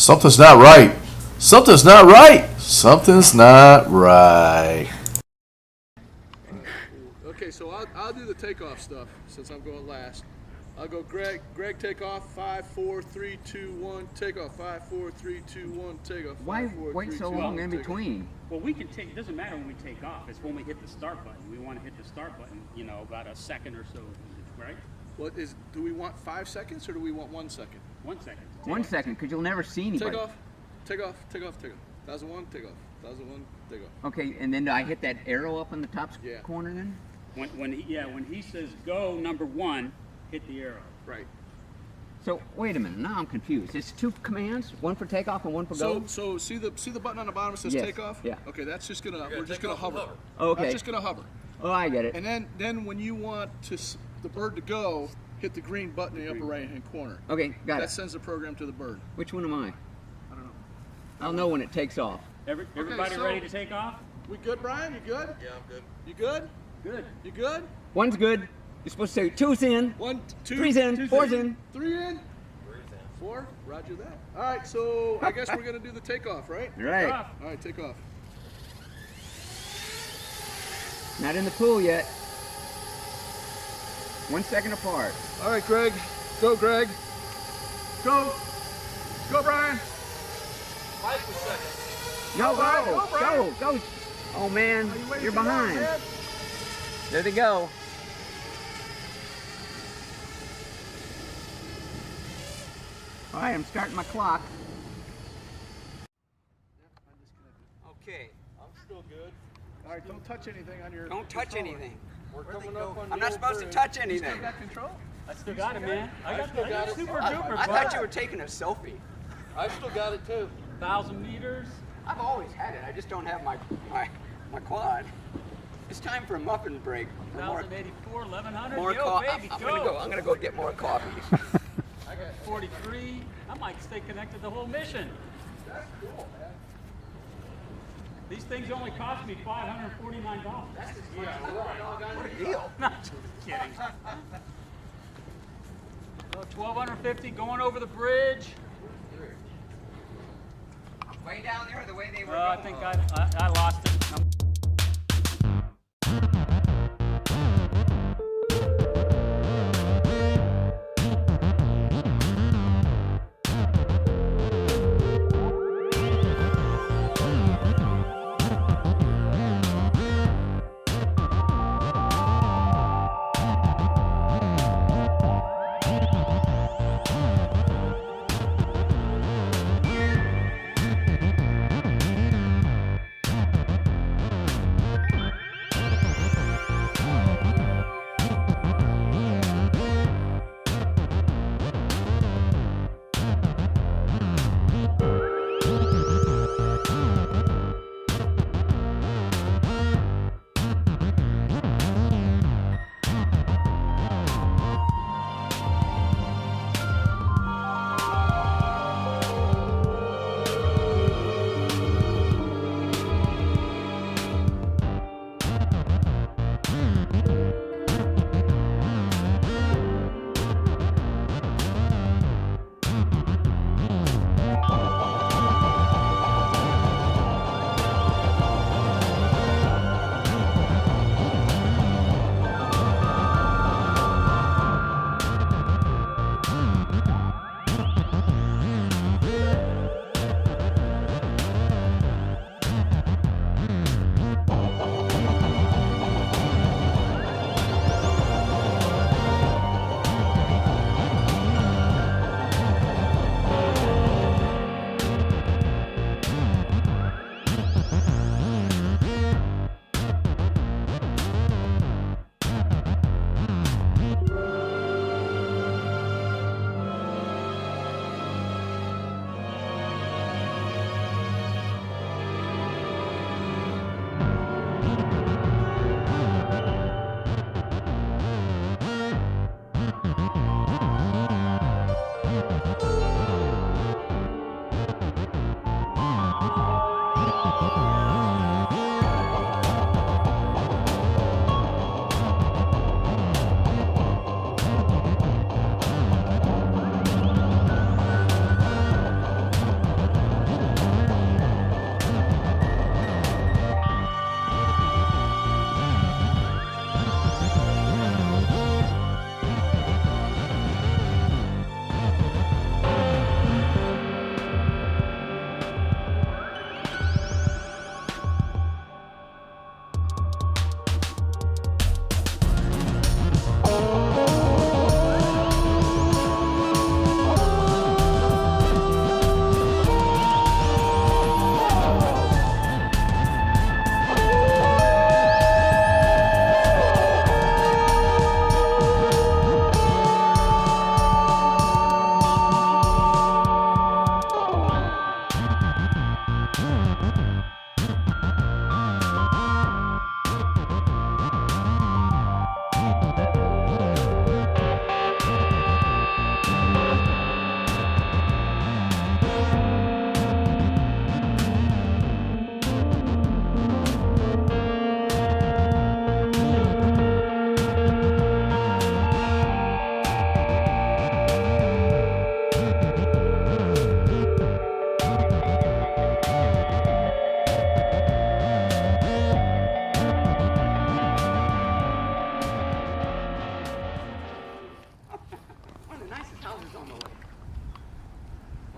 Something's not right. Something's not right. Something's not right. Okay, so I'll do the takeoff stuff since I'm going last. I'll go Greg, take off, 5, 4, 3, 2, 1, take off, 5, 4, 3, 2, 1, take off. 5, Why 4, wait 3, so 2, long 1, in take off. between? Well, we can take, it doesn't matter when we take off. It's when we hit the start button. We want to hit the start button, you know, about a second or so, right? What is, do we want 5 seconds or do we want 1 second? 1 second. 1 second, because you'll never see anybody. Take off, take off, take off, take off. 1001, take off. 1001, take off. Okay, and then do I hit that arrow up in the top Yeah. corner then? When he says go number 1, hit the arrow. Right. So wait a minute, now I'm confused. It's 2 commands, 1 for takeoff and 1 for go? So see the button on the bottom that says Yes, take off? yeah. Okay, that's just gonna, we're just gonna hover. Okay. That's just gonna hover. Oh, I get it. And then when you want the bird to go, hit the green button in the upper right hand corner. Okay, got That it. sends the program to the bird. Which one am I? I don't know. I'll know when it takes off. Everybody so- ready to take off? We good, Brian? You good? Yeah, I'm good. You good? Good. You good? 1's good. You're supposed to say 2's in, 1, 2, 3's in, 4's in. 3 in, 4. Roger that. All right, so I guess we're gonna do the takeoff, right? Right. Off. All right, take off. Not in the pool yet. 1 second apart. All right, Greg. Go, Greg. Go. Go, Brian. 5 seconds. Go, Brian, go, go, Brian. go. Oh man, Are you waiting you're for that, behind. man? There they go. All right, I'm starting my clock. Okay, I'm still good. All right, don't touch anything on your. don't touch controller. anything. We're coming up on I'm the not supposed to touch anything. You got control? I still got it, man. I got it. super I duper. thought you were taking a selfie. I've still got it too. 1,000 meters. I've always had it. I just don't have my quad. It's time for a muffin break. For more 1,084, 1,100. more Yo, coffee. baby, I'm gonna go get more coffee. I got 43. I might stay connected the whole mission. That's cool, man. These things only cost me $549. That's just What a deal. not just kidding. So 1,250 going over the bridge. Way down there, the way they were I going. think I lost it.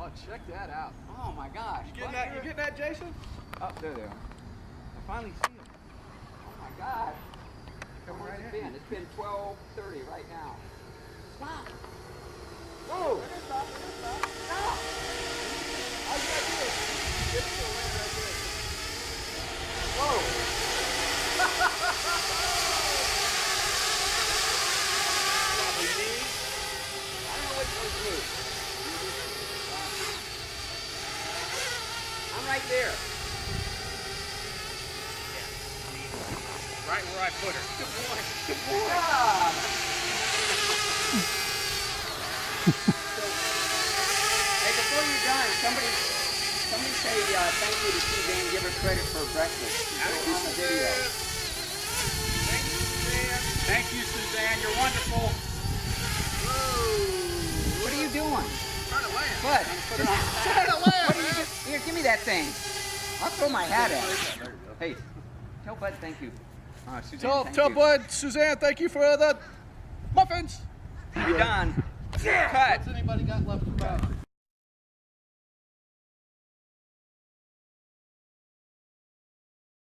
Oh, check that out. Oh my gosh. You getting that, Jason? Oh, there they are. I finally see them. Oh my gosh. Where's it been? It's been 12:30 right now. Stop. Whoa. Stop. All you gotta do is get to the land right there. Whoa. I don't know which one's me. I'm right there. Right where I put her. Good boy. Good boy. Yeah. Hey, before you're done, somebody say thank you to Suzanne. Give her credit for breakfast. On the video. Thank you, Suzanne. Thank you, Suzanne. You're wonderful. What are you doing? Trying to land. What? Trying to land, What are you doing? Here, give me that thing. I'll throw my hat at it. Hey, tell Bud thank you. Suzanne, thank Tell you. Bud, Suzanne, thank you for the muffins. You're done. Cut. What's anybody got left to buy?